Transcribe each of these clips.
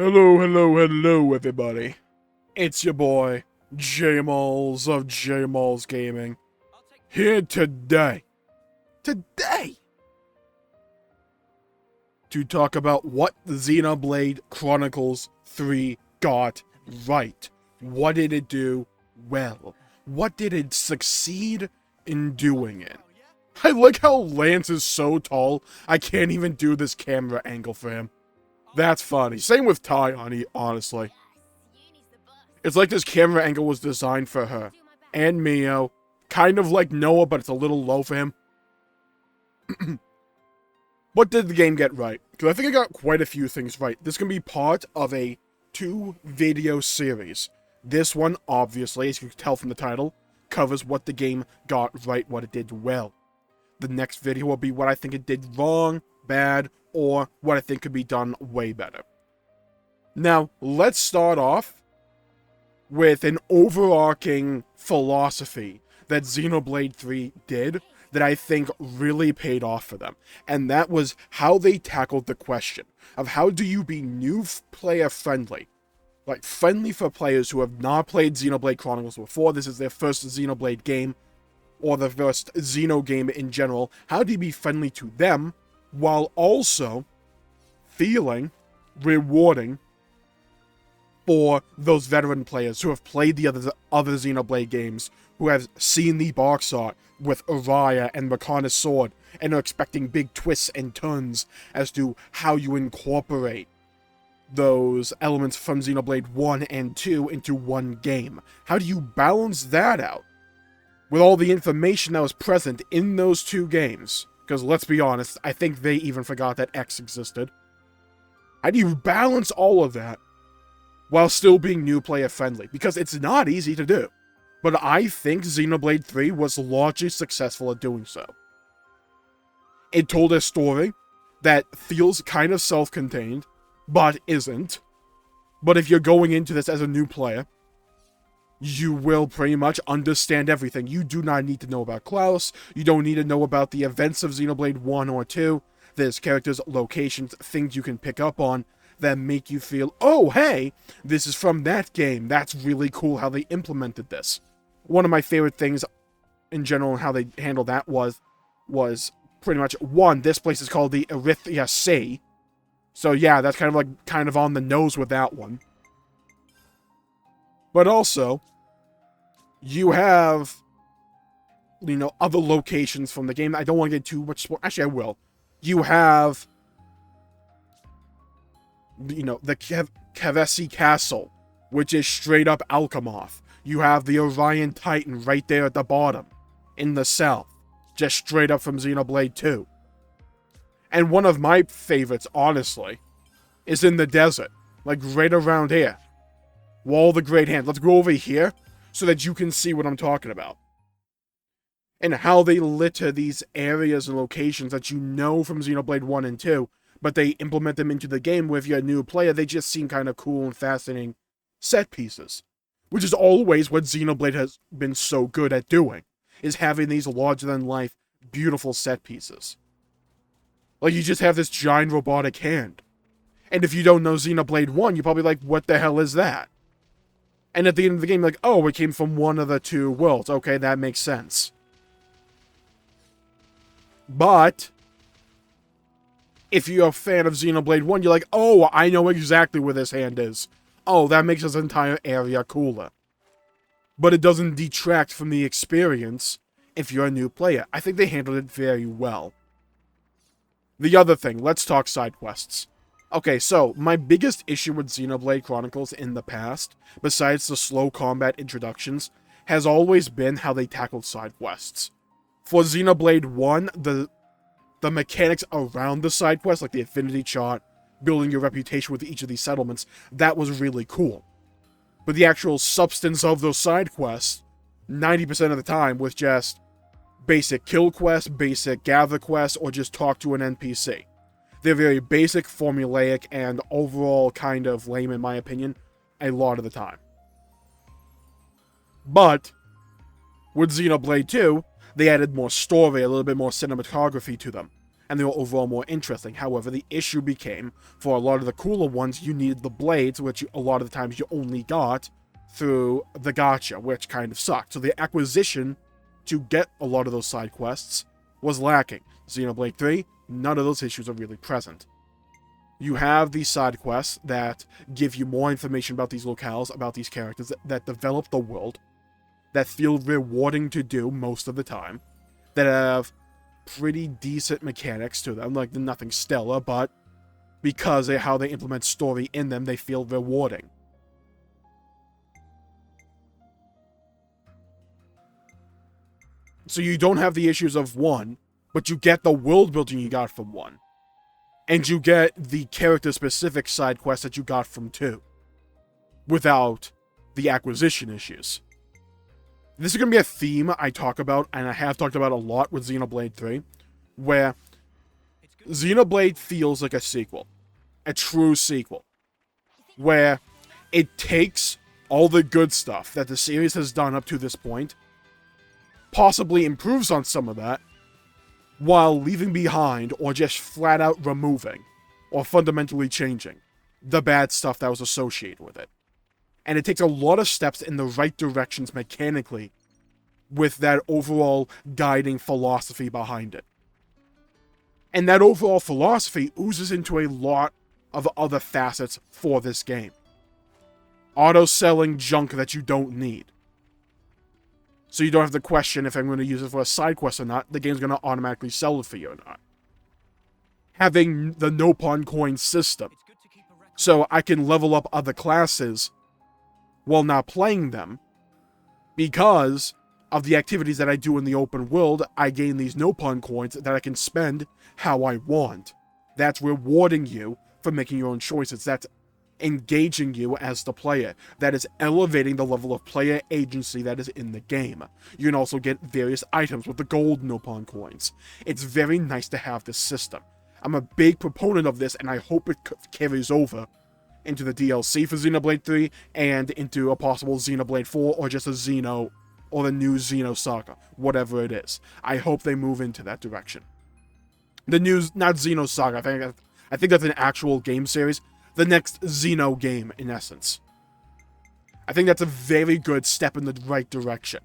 Hello, everybody. It's your boy, Jmulls of Jmulls Gaming, here today, to talk about what the Xenoblade Chronicles 3 got right. What did it do well? What did it succeed in doing it? I like how Lance is so tall, I can't even do this camera angle for him. That's funny. Same with Ty, honestly. It's like this camera angle was designed for her. And Mio. Kind of like Noah, but it's a little low for him. What did the game get right? Because I think I got quite a few things right. This can be part of a 2-video series. This one, obviously, as you can tell from the title, covers what the game got right, what it did well. The next video will be what I think it did wrong, bad, or what I think could be done way better. Now, let's start off with an overarching philosophy that Xenoblade 3 did that I think really paid off for them. And that was how they tackled the question of how do you be new player friendly? Like, friendly for players who have not played Xenoblade Chronicles before, this is their first Xenoblade game, or the first Xeno game in general. How do you be friendly to them, while also feeling rewarding for those veteran players who have played the other Xenoblade games, who have seen the box art with Araya and Rakanna's sword, and are expecting big twists and turns as to how you incorporate those elements from Xenoblade 1 and 2 into one game. How do you balance that out with all the information that was present in those two games? Because let's be honest, I think they even forgot that X existed. How do you balance all of that while still being new player friendly? Because it's not easy to do. But I think Xenoblade 3 was largely successful at doing so. It told a story that feels kind of self-contained, but isn't. But if you're going into this as a new player, you will pretty much understand everything. You do not need to know about Klaus. You don't need to know about the events of Xenoblade 1 or 2. There's characters, locations, things you can pick up on that make you feel, oh, hey, this is from that game. That's really cool how they implemented this. One of my favorite things in general and how they handled that was pretty much, one, this place is called the Erythia Sea. So yeah, that's kind of on the nose with that one. But also, you have, other locations from the game. I don't want to get too much spoil. Actually, I will. You have, the Kevesi Castle, which is straight up Alchemoth. You have the Orion Titan right there at the bottom, in the south, just straight up from Xenoblade 2. And one of my favorites, honestly, is in the desert, like right around here. Wall of the Great Hand. Let's go over here so that you can see what I'm talking about. And how they litter these areas and locations that you know from Xenoblade 1 and 2, but they implement them into the game where if you're a new player, they just seem kind of cool and fascinating set pieces. Which is always what Xenoblade has been so good at doing, is having these larger-than-life, beautiful set pieces. Like, you just have this giant robotic hand. And if you don't know Xenoblade 1, you're probably like, what the hell is that? And at the end of the game, you're like, oh, it came from one of the two worlds. Okay, that makes sense. But if you're a fan of Xenoblade 1, you're like, oh, I know exactly where this hand is. Oh, that makes this entire area cooler. But it doesn't detract from the experience if you're a new player. I think they handled it very well. The other thing, let's talk side quests. Okay, so, my biggest issue with Xenoblade Chronicles in the past, besides the slow combat introductions, has always been how they tackled side quests. For Xenoblade 1, the mechanics around the side quests, like the affinity chart, building your reputation with each of these settlements, that was really cool. But the actual substance of those side quests, 90% of the time, was just basic kill quests, basic gather quests, or just talk to an NPC. They're very basic, formulaic, and overall kind of lame in my opinion, a lot of the time. But with Xenoblade 2, they added more story, a little bit more cinematography to them. and they were overall more interesting. However, the issue became, for a lot of the cooler ones, you needed the blades, which a lot of the times you only got through the gacha, which kind of sucked. So the acquisition to get a lot of those side quests was lacking. Xenoblade 3, none of those issues are really present. You have these side quests that give you more information about these locales, about these characters, that develop the world, that feel rewarding to do most of the time, that have pretty decent mechanics to them, like nothing stellar, but because of how they implement story in them, they feel rewarding. So you don't have the issues of 1, but you get the world building you got from 1. And you get the character-specific side quests that you got from 2. Without the acquisition issues. This is going to be a theme I talk about, and I have talked about a lot with Xenoblade 3, where Xenoblade feels like a sequel. A true sequel. Where it takes all the good stuff that the series has done up to this point, possibly improves on some of that, while leaving behind, or just flat out removing, or fundamentally changing, the bad stuff that was associated with it. And it takes a lot of steps in the right directions mechanically, with that overall guiding philosophy behind it. And that overall philosophy oozes into a lot of other facets for this game. Auto-selling junk that you don't need. So you don't have to question if I'm going to use it for a side quest or not. The game's going to automatically sell it for you or not. Having the no-pawn coin system. So I can level up other classes while not playing them. Because of the activities that I do in the open world, I gain these no-pawn coins that I can spend how I want. That's rewarding you for making your own choices. That's engaging you as the player. That is elevating the level of player agency that is in the game. You can also get various items with the gold no-pawn coins. It's very nice to have this system. I'm a big proponent of this, and I hope it carries over into the DLC for Xenoblade 3, and into a possible Xenoblade 4, or just a Xeno, or the new Xeno Saga, whatever it is. I hope they move into that direction. The new, not Xeno Saga, I think that's an actual game series. The next Xeno game, in essence. I think that's a very good step in the right direction.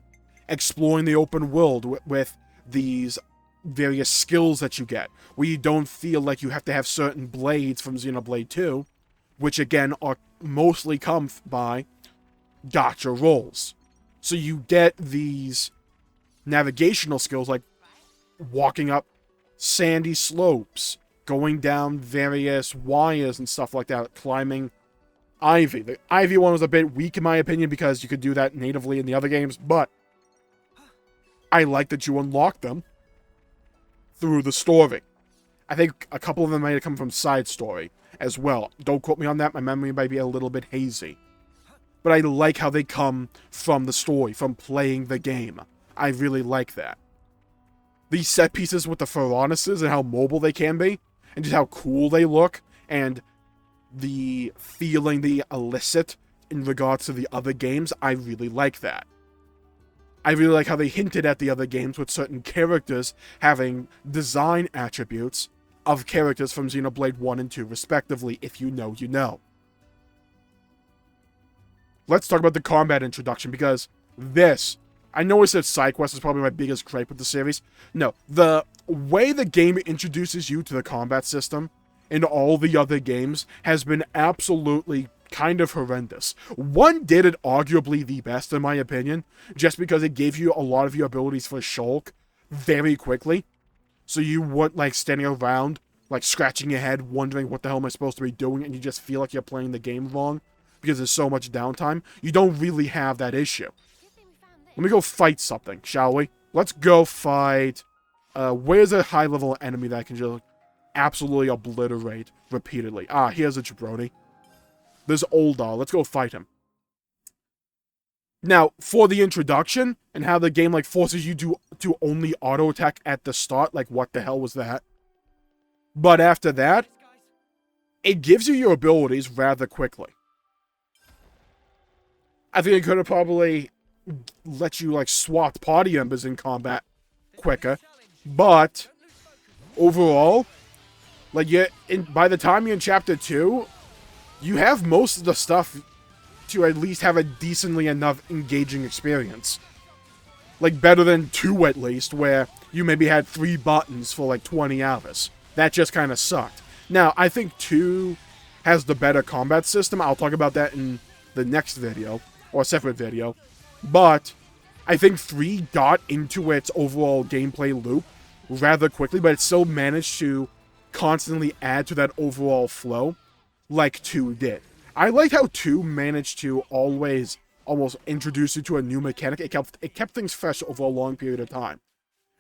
Exploring the open world with these various skills that you get, where you don't feel like you have to have certain blades from Xenoblade 2, which again are mostly come by gacha rolls. So you get these navigational skills like walking up sandy slopes, going down various wires and stuff like that, climbing ivy. The ivy one was a bit weak in my opinion because you could do that natively in the other games, but I like that you unlock them through the story. I think a couple of them might have come from side story as well. Don't quote me on that, my memory might be a little bit hazy. But I like how they come from the story, from playing the game. I really like that. These set pieces with the Pharaonesses and how mobile they can be, and just how cool they look, and the feeling they elicit in regards to the other games, I really like that. I really like how they hinted at the other games with certain characters having design attributes of characters from Xenoblade 1 and 2 respectively. If you know, you know. Let's talk about the combat introduction, because this, I know I said side quest is probably my biggest gripe with the series. No, the way the game introduces you to the combat system in all the other games has been absolutely kind of horrendous. 1 did it arguably the best in my opinion, just because it gave you a lot of your abilities for shulk very quickly. So you weren't like standing around, like scratching your head, wondering what the hell am I supposed to be doing, and you just feel like you're playing the game wrong because there's so much downtime. You don't really have that issue. Let me go fight something, shall we? Let's go fight... where's a high-level enemy that I can just absolutely obliterate repeatedly? Ah, here's a jabroni. There's Oldar. Let's go fight him. Now, for the introduction, and how the game, like, forces you to only auto-attack at the start, like, what the hell was that? But after that, it gives you your abilities rather quickly. I think it could have probably let you, like, swap party members in combat quicker, but overall, like, by the time you're in Chapter 2, you have most of the stuff to at least have a decently enough engaging experience. Like, better than 2 at least, where you maybe had 3 buttons for like 20 hours. That just kind of sucked. Now, I think 2 has the better combat system. I'll talk about that in the next video, or a separate video. But I think 3 got into its overall gameplay loop rather quickly, but it still managed to constantly add to that overall flow like 2 did. I liked how 2 managed to always almost introduce you to a new mechanic. It kept things fresh over a long period of time.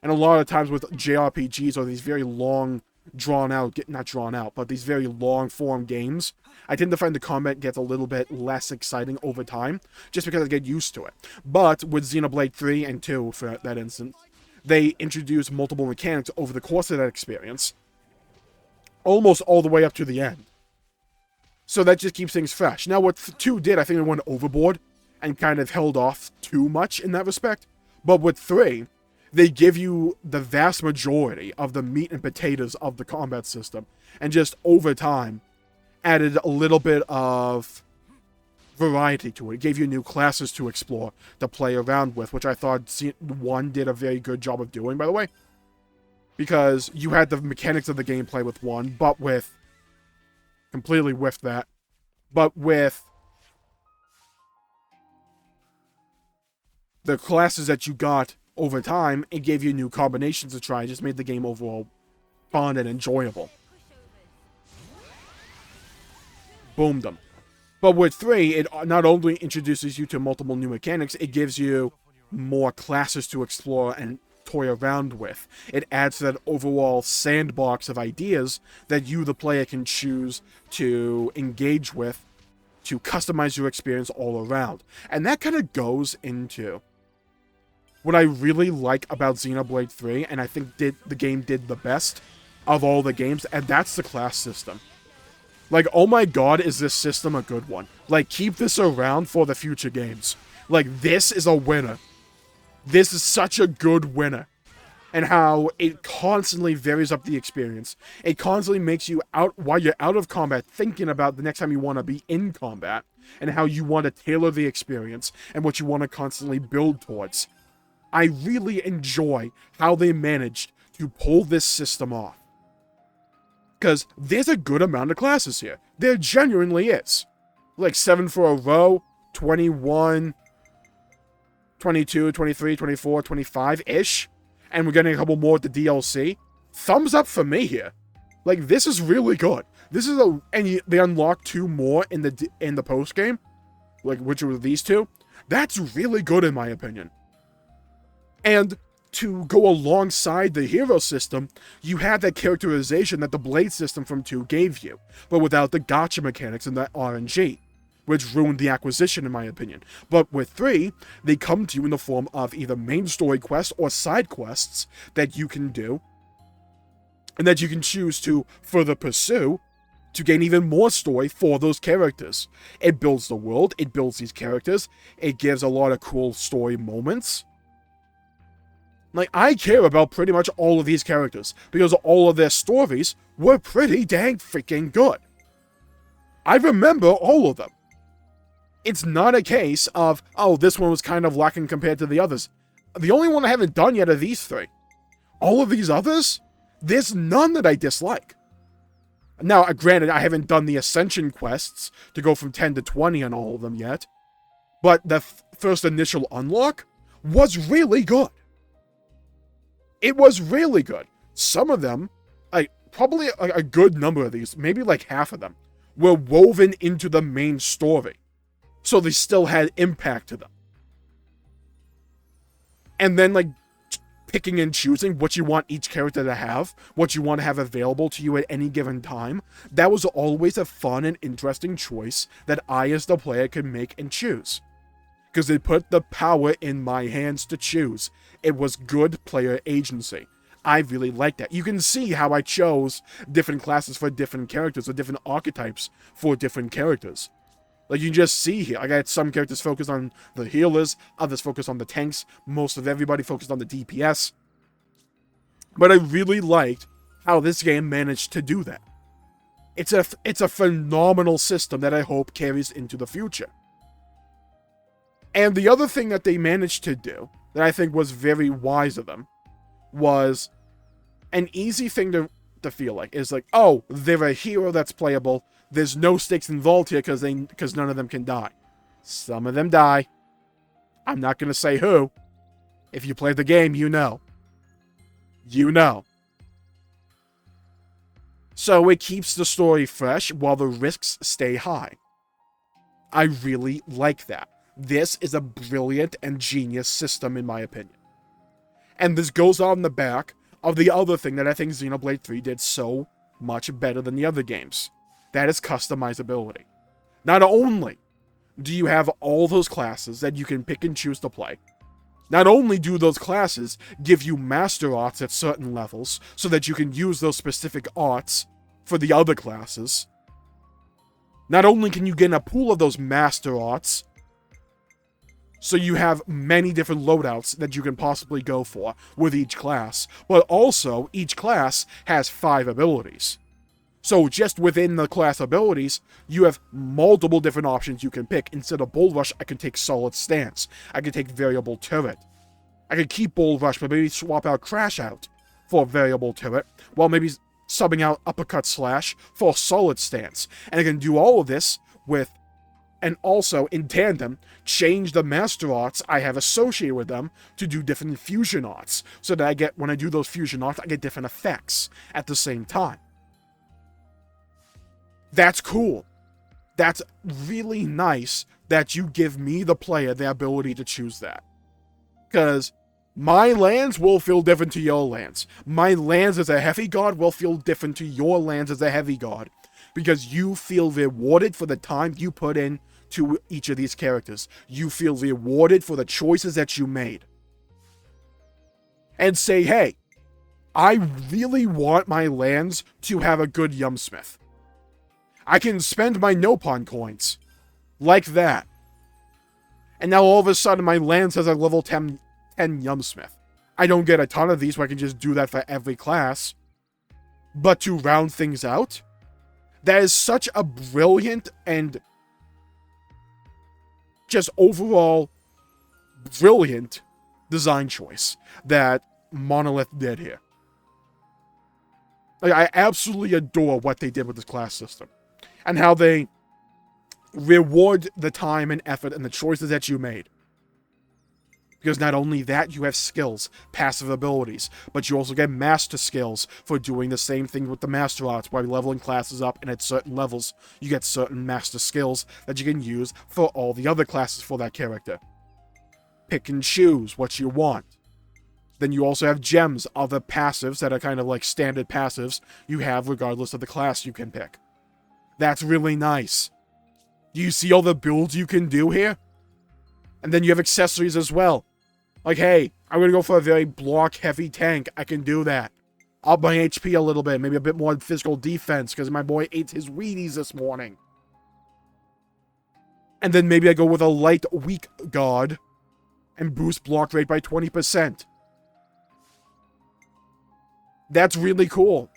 And a lot of times with JRPGs or these very long, not drawn out, but these very long form games, I tend to find the combat gets a little bit less exciting over time, just because I get used to it. But with Xenoblade 3 and 2, for that instance, they introduced multiple mechanics over the course of that experience, almost all the way up to the end. So that just keeps things fresh. Now what 2 did, I think it went overboard and kind of held off too much in that respect. But with 3, they give you the vast majority of the meat and potatoes of the combat system, and just over time added a little bit of variety to it. It gave you new classes to explore, to play around with, which I thought 1 did a very good job of doing, by the way. Because you had the mechanics of the gameplay with 1, but with... completely whiffed that. But with the classes that you got over time, it gave you new combinations to try. It just made the game overall fun and enjoyable. Boomed them. But with 3, it not only introduces you to multiple new mechanics, it gives you more classes to explore and toy around with. It adds to that overall sandbox of ideas that you, the player, can choose to engage with to customize your experience all around. And that kind of goes into what I really like about Xenoblade 3, and I think the game did the best of all the games, and that's the class system. Like, oh my god, is this system a good one? Like, keep this around for the future games. Like, this is a winner. This is such a good winner. And how it constantly varies up the experience. It constantly makes you, while you're out of combat, thinking about the next time you want to be in combat, and how you want to tailor the experience, and what you want to constantly build towards. I really enjoy how they managed to pull this system off. Because there's a good amount of classes here. There genuinely is. Like 7 for a row, 21, 22, 23, 24, 25-ish. And we're getting a couple more at the DLC. Thumbs up for me here. Like, this is really good. This is they unlock 2 more in the post game, like, which were these 2. That's really good in my opinion. And to go alongside the hero system, you had that characterization that the blade system from 2 gave you, but without the gacha mechanics and that RNG, which ruined the acquisition in my opinion. But with 3, they come to you in the form of either main story quests or side quests that you can do, and that you can choose to further pursue to gain even more story for those characters. It builds the world, it builds these characters, it gives a lot of cool story moments. Like, I care about pretty much all of these characters, because all of their stories were pretty dang freaking good. I remember all of them. It's not a case of, oh, this one was kind of lacking compared to the others. The only one I haven't done yet are these 3. All of these others, there's none that I dislike. Now, granted, I haven't done the Ascension quests to go from 10 to 20 on all of them yet, but the first initial unlock was really good. It was really good. Some of them, probably a good number of these, maybe like half of them, were woven into the main story. So they still had impact to them. And then, like, picking and choosing what you want each character to have, what you want to have available to you at any given time, that was always a fun and interesting choice that I, as the player, could make and choose. Because they put the power in my hands to choose. It was good player agency. I really liked that. You can see how I chose different classes for different characters, or different archetypes for different characters. Like, you can just see here, I got some characters focused on the healers, others focused on the tanks, most of everybody focused on the DPS. But I really liked how this game managed to do that. It's a phenomenal system that I hope carries into the future. And the other thing that they managed to do, that I think was very wise of them, was an easy thing to feel like, is like, oh, they're a hero that's playable, there's no stakes involved here because none of them can die. Some of them die. I'm not going to say who. If you play the game, you know. You know. So it keeps the story fresh while the risks stay high. I really like that. This is a brilliant and genius system, in my opinion. And this goes on the back of the other thing that I think Xenoblade 3 did so much better than the other games. That is customizability. Not only do you have all those classes that you can pick and choose to play, not only do those classes give you master arts at certain levels, so that you can use those specific arts for the other classes, not only can you get in a pool of those master arts, so you have many different loadouts that you can possibly go for with each class, but also each class has 5 abilities. So just within the class abilities, you have multiple different options you can pick. Instead of Bull Rush, I can take Solid Stance. I can take Variable Turret. I can keep Bull Rush, but maybe swap out Crash Out for Variable Turret, while maybe subbing out Uppercut Slash for Solid Stance. And I can do all of this with, and also in tandem, change the Master Arts I have associated with them to do different Fusion Arts. So that when I do those Fusion Arts, I get different effects at the same time. That's cool. That's really nice that you give me, the player, the ability to choose that. Because my lands will feel different to your lands. My lands as a heavy god will feel different to your lands as a heavy god. Because you feel rewarded for the time you put in to each of these characters. You feel rewarded for the choices that you made. And say, hey, I really want my lands to have a good Yumsmith. I can spend my Nopon coins. Like that. And now all of a sudden my lands has a level 10 Yumsmith. I don't get a ton of these, so I can just do that for every class. But to round things out, that is such a brilliant and just overall brilliant design choice that Monolith did here. Like, I absolutely adore what they did with this class system. And how they reward the time and effort and the choices that you made. Because not only that, you have skills, passive abilities, but you also get master skills for doing the same thing with the master arts by leveling classes up, and at certain levels, you get certain master skills that you can use for all the other classes for that character. Pick and choose what you want. Then you also have gems, other passives that are kind of like standard passives you have regardless of the class you can pick. That's really nice. Do you see all the builds you can do here? And then you have accessories as well. Like, hey, I'm going to go for a very block-heavy tank. I can do that. Up my HP a little bit. Maybe a bit more physical defense, because my boy ate his Wheaties this morning. And then maybe I go with a light, weak god and boost block rate by 20%. That's really cool.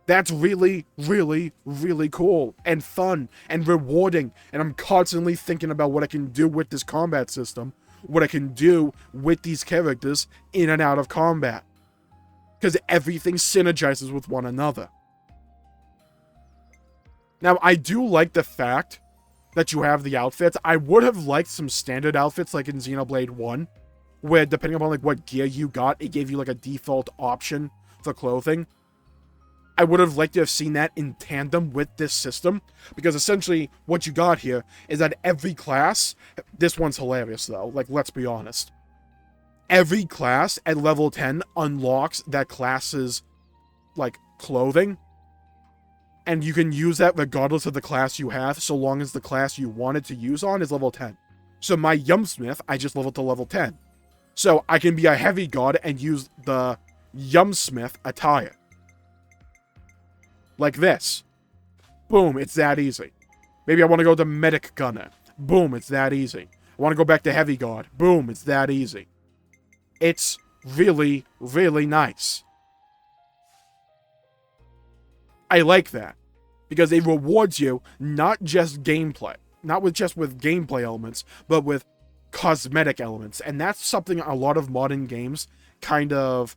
That's really, really, really cool and fun and rewarding. And I'm constantly thinking about what I can do with this combat system, what I can do with these characters in and out of combat. Because everything synergizes with one another. Now, I do like the fact that you have the outfits. I would have liked some standard outfits like in Xenoblade 1, where depending upon like what gear you got, it gave you like a default option for clothing. I would have liked to have seen that in tandem with this system, because essentially what you got here is that every class, this one's hilarious though, like let's be honest, every class at level 10 unlocks that class's like clothing, and you can use that regardless of the class you have, so long as the class you wanted to use on is level 10. So my Yumsmith, I just leveled to level 10. So I can be a heavy god and use the Yumsmith attire. Like this. Boom, it's that easy. Maybe I want to go to Medic Gunner. Boom, it's that easy. I want to go back to Heavy God. Boom, it's that easy. It's really, really nice. I like that. Because it rewards you not just gameplay, not with just with gameplay elements, but with cosmetic elements. And that's something a lot of modern games kind of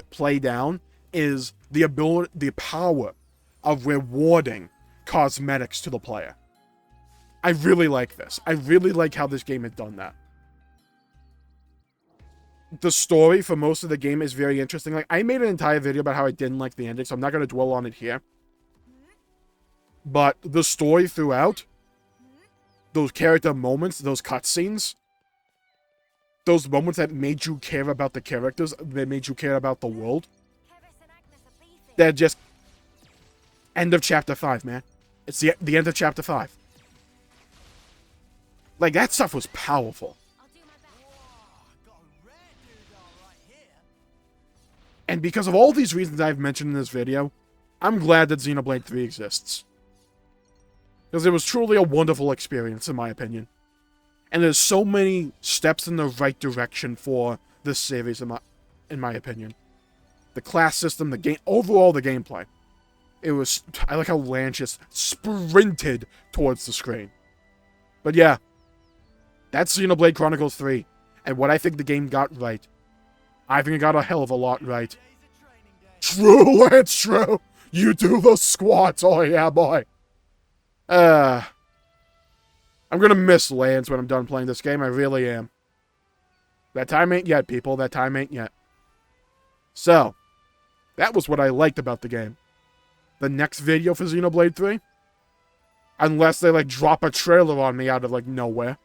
play down, is the ability, the power of rewarding cosmetics to the player. I really like this. I really like how this game has done that. The story for most of the game is very interesting. Like, I made an entire video about how I didn't like the ending, so I'm not going to dwell on it here. But the story throughout, those character moments, those cutscenes, those moments that made you care about the characters, that made you care about the world, they're just end of chapter 5, man. It's the end of chapter 5. Like, that stuff was powerful. And because of all these reasons I've mentioned in this video, I'm glad that Xenoblade 3 exists. Because it was truly a wonderful experience, in my opinion. And there's so many steps in the right direction for this series, in my opinion. The class system, the game, overall the gameplay. It was, I like how Lance just sprinted towards the screen. But yeah, that's Xenoblade Chronicles 3. And what I think the game got right. I think it got a hell of a lot right. True, Lance, true. You do the squats, oh yeah, boy. I'm gonna miss Lance when I'm done playing this game, I really am. That time ain't yet, people, that time ain't yet. So, that was what I liked about the game. The next video for Xenoblade 3, unless they, like, drop a trailer on me out of, like, nowhere,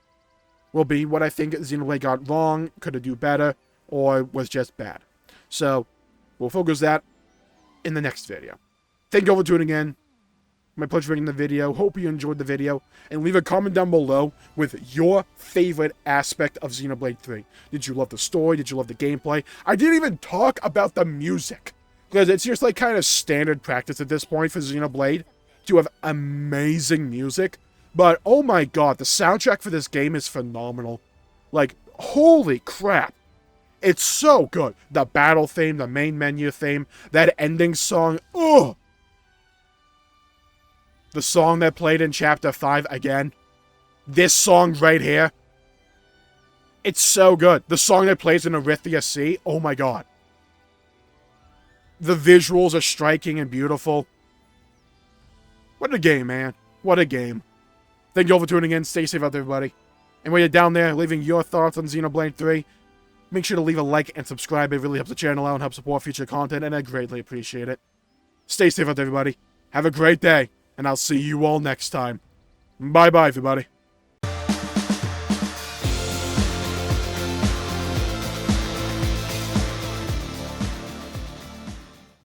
will be what I think Xenoblade got wrong, could have do better, or was just bad. So, we'll focus that in the next video. Thank you all for tuning in. My pleasure making the video. Hope you enjoyed the video. And leave a comment down below with your favorite aspect of Xenoblade 3. Did you love the story? Did you love the gameplay? I didn't even talk about the music. Because it's just like kind of standard practice at this point for Xenoblade to have amazing music. But oh my god, the soundtrack for this game is phenomenal. Like, holy crap. It's so good. The battle theme, the main menu theme, that ending song, ugh. The song that played in Chapter 5 again. This song right here. It's so good. The song that plays in Arithia Sea. Oh my god. The visuals are striking and beautiful. What a game, man. What a game. Thank you all for tuning in. Stay safe out there, everybody. And while you're down there leaving your thoughts on Xenoblade 3, make sure to leave a like and subscribe. It really helps the channel out and helps support future content, and I greatly appreciate it. Stay safe out there, everybody. Have a great day. And I'll see you all next time. Bye-bye, everybody.